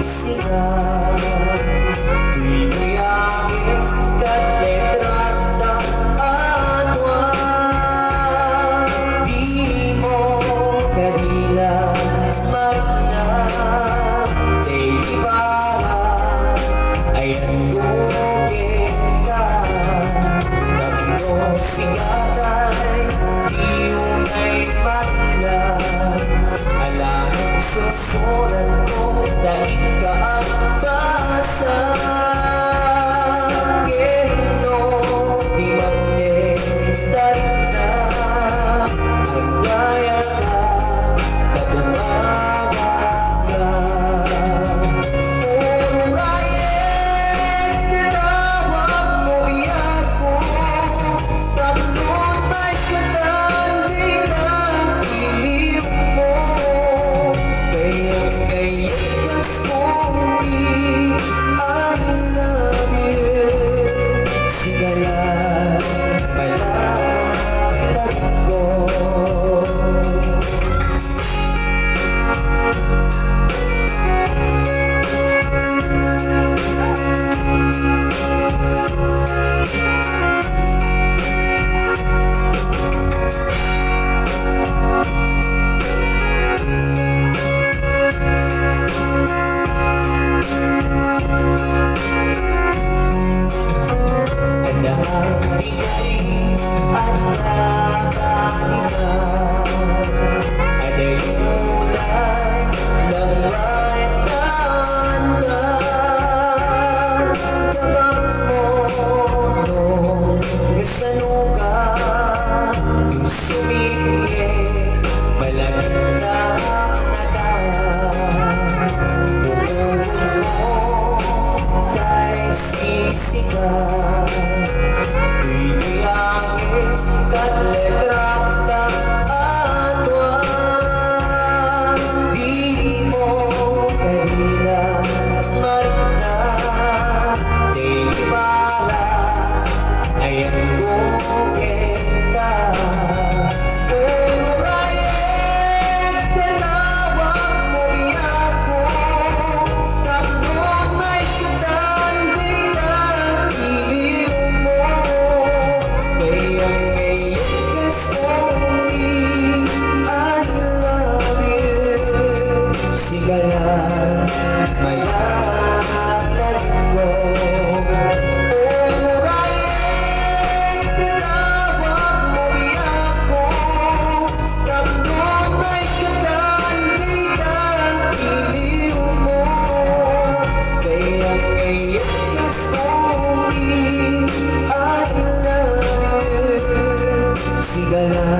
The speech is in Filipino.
nagsisigaw. Pinuyangin kat letrata at wag di mo kanila magnap. Di para ayan gugin ka. Tapno sigatay di unay magnap. Alam susunan ko dahil ka ang basa. Keno di magne tarik na ang gaya ka katumaga ka. Puro rayet tinawag mo iyak ko. Tapnon may katanding ang iliw mo. Kaya gusto me, I love you. Sigala palalag ko. Pinuyangin kat letrata at wag di mo kanila magnap. Di para ayan gugin ka. Puro rayet tinawag mo iyak ko. Tapnon may katanding ang iliw mo. Kaya ngayon gusto me, I love you. Sigala mayalag ko. Puro rayet tinawag mo iyak ko. Tapnon may katanding ang iliw mo. Kaya ngayon gusto me, I love you. Sigala